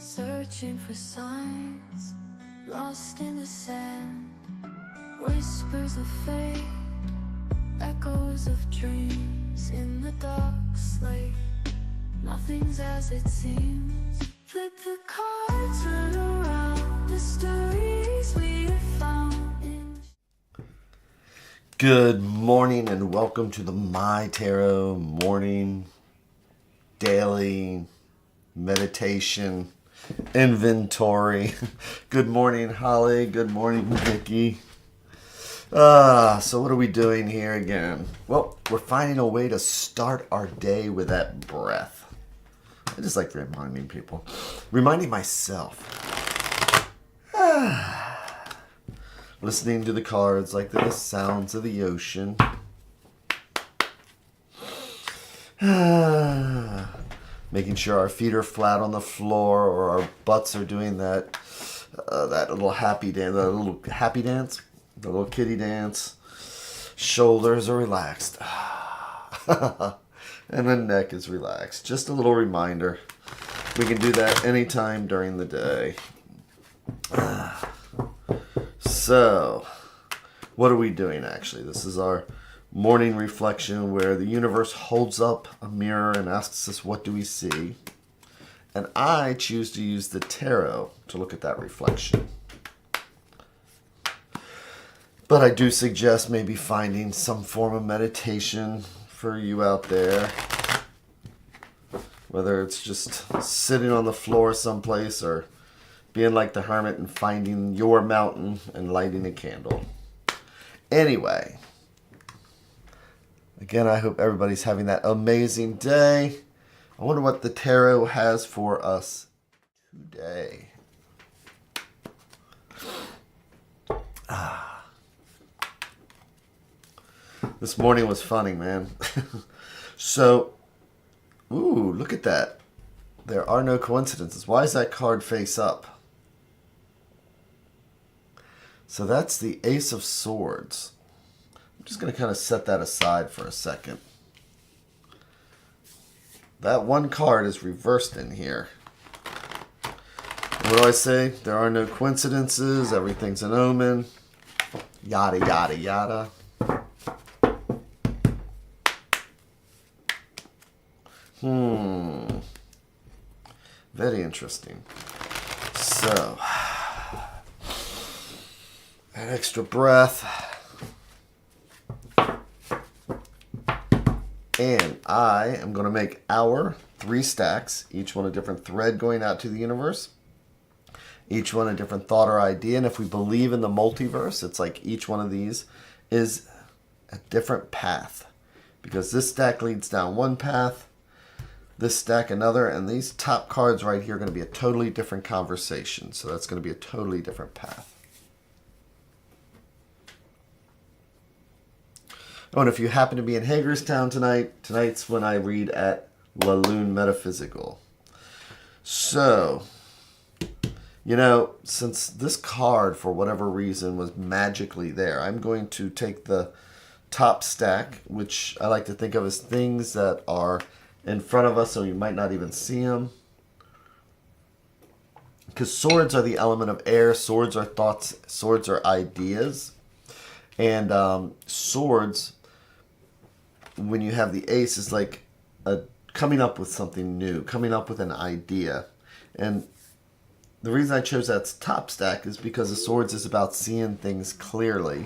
searching for signs, lost in the sand, whispers of fate, echoes of dreams in the dark slate. Nothing's as it seems. Flip the cards, turn around, mysteries we have found in... Good morning and welcome to the MyTarot morning daily meditation inventory. Good morning, Holly. Good morning, Vicky. So what are we doing here again? Well, we're finding a way to start our day with that breath. I just like reminding people, reminding myself. Listening to the cards like the sounds of the ocean. Making sure our feet are flat on the floor or our butts are doing that little happy dance, the little kitty dance. Shoulders are relaxed. And the neck is relaxed. Just a little reminder. We can do that anytime during the day. So, what are we doing actually? This is our morning reflection where the universe holds up a mirror and asks us, what do we see? And I choose to use the tarot to look at that reflection. But I do suggest maybe finding some form of meditation for you out there. Whether it's just sitting on the floor someplace or being like the hermit and finding your mountain and lighting a candle. Anyway, again, I hope everybody's having that amazing day. I wonder what the tarot has for us today. This morning was funny, man. So, ooh, look at that. There are no coincidences. Why is that card face up? So that's the Ace of Swords. I'm just going to kind of set that aside for a second. That one card is reversed in here. What do I say? There are no coincidences. Everything's an omen. Yada, yada, yada. Very interesting. So, an extra breath. And I am going to make our 3 stacks, each one a different thread going out to the universe, each one a different thought or idea. And if we believe in the multiverse, it's like each one of these is a different path. Because this stack leads down one path, this stack another, and these top cards right here are going to be a totally different conversation. So that's going to be a totally different path. Oh, and if you happen to be in Hagerstown tonight's when I read at Lune Metaphysical. So, you know, since this card, for whatever reason, was magically there, I'm going to take the top stack, which I like to think of as things that are in front of us so you might not even see them. Because swords are the element of air, swords are thoughts, swords are ideas. And swords, when you have the ace, is like coming up with something new, coming up with an idea. And the reason I chose that top stack is because the swords is about seeing things clearly.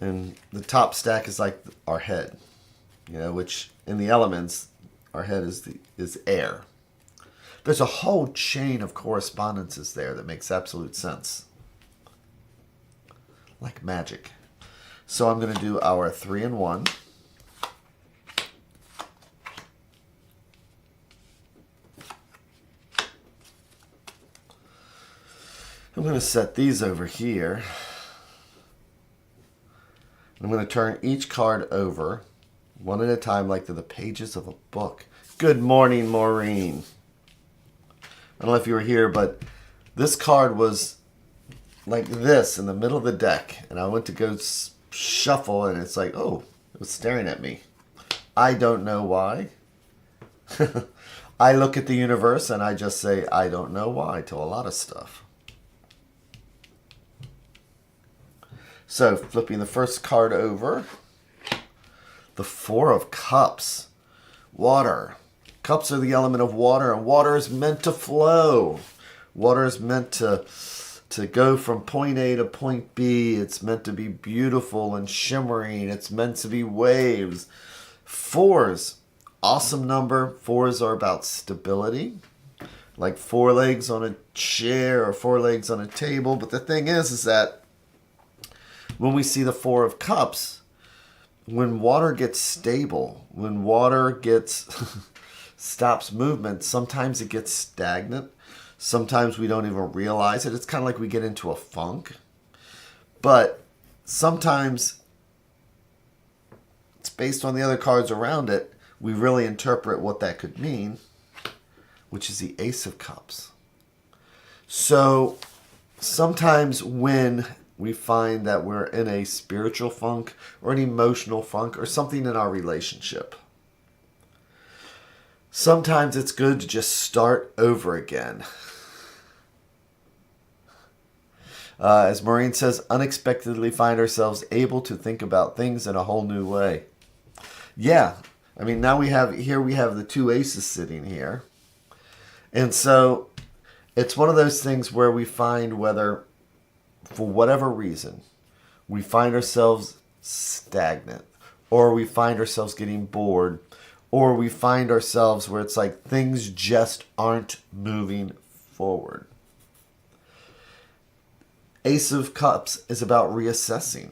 And the top stack is like our head, you know, which in the elements, our head is air. There's a whole chain of correspondences there that makes absolute sense. Like magic. So I'm going to do our 3-in-1. I'm going to set these over here. I'm going to turn each card over one at a time like they're the pages of a book. Good morning, Maureen. I don't know if you were here, but this card was like this in the middle of the deck. And I went to go shuffle, and it's like, oh, it was staring at me. I don't know why. I look at the universe and I just say, I don't know why, to a lot of stuff. So, flipping the first card over, the Four of Cups, water. Cups are the element of water, and water is meant to flow. Water is meant to go from point A to point B. It's meant to be beautiful and shimmering. It's meant to be waves. Fours, awesome number. Fours are about stability, like four legs on a chair or four legs on a table. But the thing is that when we see the Four of Cups, when water gets stable, when water gets stops movement, sometimes it gets stagnant. Sometimes we don't even realize it. It's kind of like we get into a funk. But sometimes it's based on the other cards around it. We really interpret what that could mean, which is the Ace of Cups. So sometimes when we find that we're in a spiritual funk or an emotional funk or something in our relationship, sometimes it's good to just start over again. As Maureen says, unexpectedly find ourselves able to think about things in a whole new way. Yeah, I mean, now we have the two aces sitting here. And so it's one of those things where we find whether, for whatever reason, we find ourselves stagnant, or we find ourselves getting bored, or we find ourselves where it's like things just aren't moving forward. Ace of Cups is about reassessing.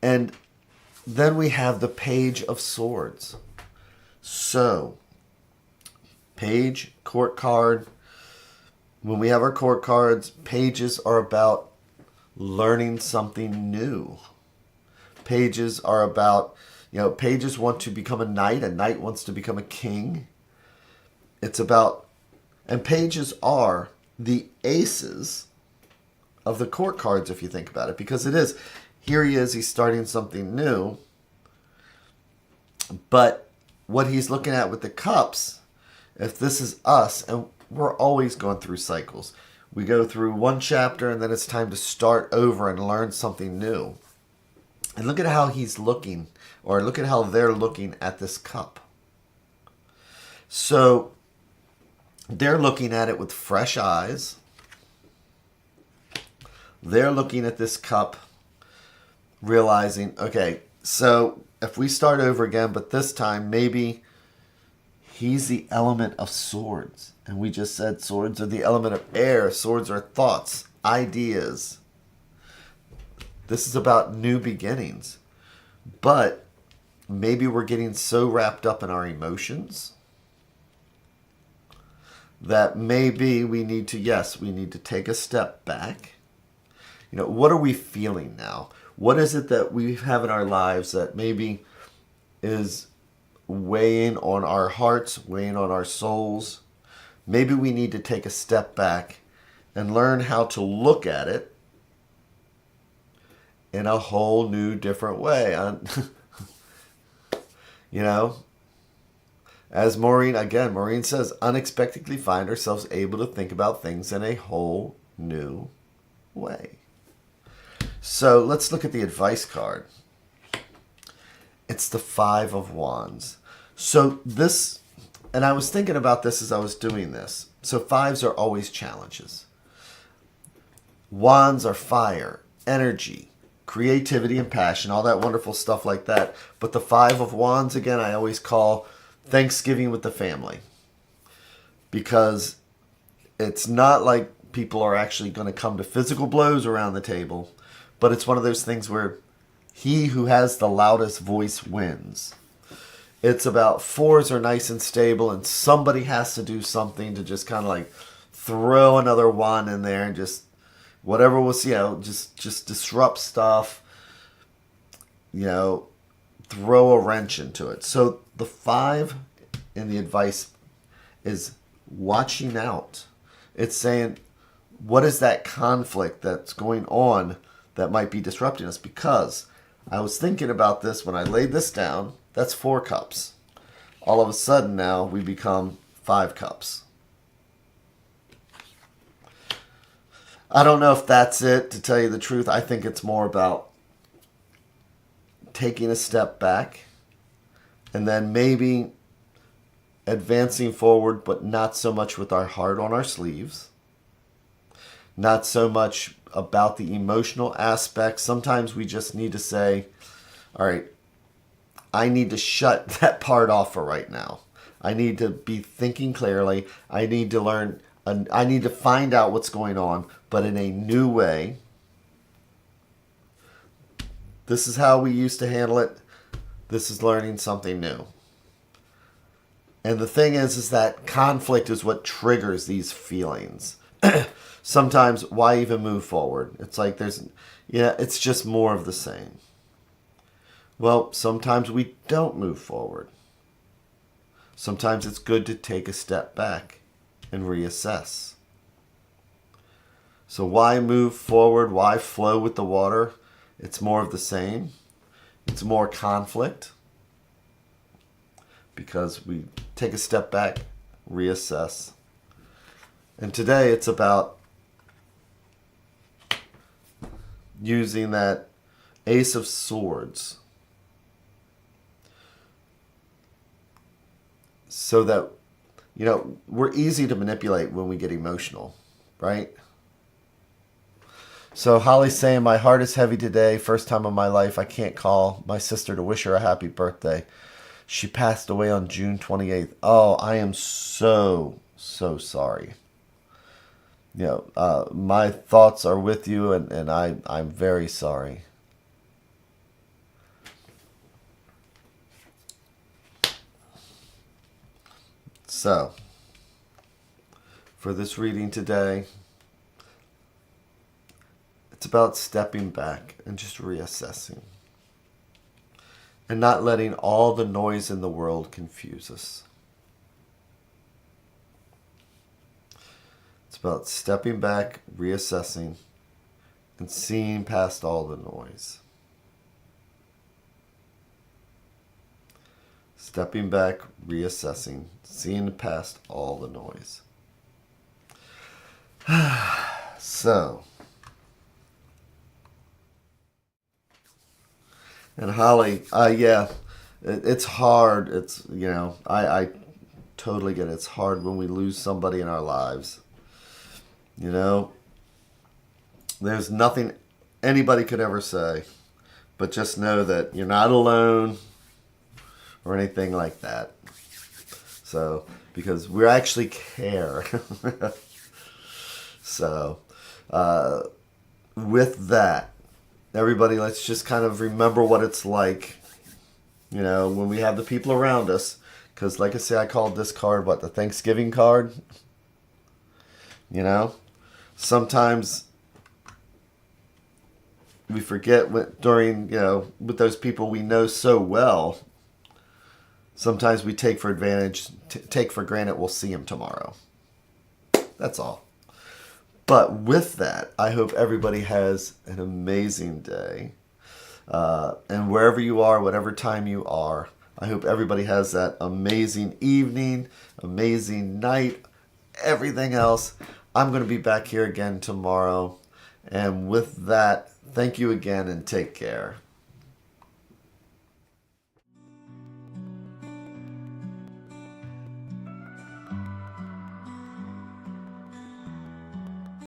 And then we have the Page of Swords. So, Page, court card. When we have our court cards, pages are about learning something new. Pages are about, pages want to become a knight wants to become a king. It's about, and pages are the aces of the court cards, if you think about it, because it is. Here he is, he's starting something new. But what he's looking at with the cups, if this is us, and we're always going through cycles. We go through one chapter and then it's time to start over and learn something new. And look at how he's looking, or look at how they're looking at this cup. So they're looking at it with fresh eyes. They're looking at this cup, realizing, okay, so if we start over again, but this time maybe he's the element of swords. And we just said swords are the element of air. Swords are thoughts, ideas. This is about new beginnings. But maybe we're getting so wrapped up in our emotions that maybe we need to take a step back. What are we feeling now? What is it that we have in our lives that maybe is weighing on our hearts, weighing on our souls? Maybe we need to take a step back and learn how to look at it in a whole new, different way. As Maureen says, unexpectedly find ourselves able to think about things in a whole new way. So let's look at the advice card. It's the Five of Wands. So this, and I was thinking about this as I was doing this. So fives are always challenges. Wands are fire, energy, creativity and passion, all that wonderful stuff like that. But the Five of Wands, again, I always call Thanksgiving with the family. Because it's not like people are actually going to come to physical blows around the table. But it's one of those things where he who has the loudest voice wins. It's about fours are nice and stable, and somebody has to do something to just kind of like throw another one in there and just whatever was, just disrupt stuff, throw a wrench into it. So the five in the advice is watching out. It's saying, what is that conflict that's going on that might be disrupting us? Because I was thinking about this when I laid this down, That's 4 cups. All of a sudden now we become 5 cups. I don't know if that's it, to tell you the truth. I think it's more about taking a step back and then maybe advancing forward, but not so much with our heart on our sleeves. Not so much about the emotional aspect. Sometimes we just need to say, all right, I need to shut that part off for right now. I need to be thinking clearly. I need to learn, I need to find out what's going on, but in a new way. This is how we used to handle it. This is learning something new. And the thing is that conflict is what triggers these feelings. Sometimes, why even move forward? It's like it's just more of the same. Well, sometimes we don't move forward. Sometimes it's good to take a step back and reassess. So why move forward? Why flow with the water? It's more of the same. It's more conflict. Because we take a step back, reassess. And today it's about using that Ace of Swords so that, we're easy to manipulate when we get emotional, right? So Holly's saying, my heart is heavy today. First time in my life I can't call my sister to wish her a happy birthday. She passed away on June 28th. Oh, I am so sorry. My thoughts are with you, and I'm very sorry. So, for this reading today, it's about stepping back and just reassessing. And not letting all the noise in the world confuse us. It's about stepping back, reassessing, and seeing past all the noise. Stepping back, reassessing, seeing past all the noise. So, and Holly, it's hard. It's, I totally get it. It's hard when we lose somebody in our lives. There's nothing anybody could ever say, but just know that you're not alone or anything like that. So, because we actually care. So, with that, everybody, let's just kind of remember what it's like, when we have the people around us. Because, like I say, I called this card, the Thanksgiving card? Sometimes we forget during, with those people we know so well, sometimes we take for granted we'll see them tomorrow. That's all. But with that, I hope everybody has an amazing day. And wherever you are, whatever time you are, I hope everybody has that amazing evening, amazing night, everything else. I'm going to be back here again tomorrow. And with that, thank you again and take care.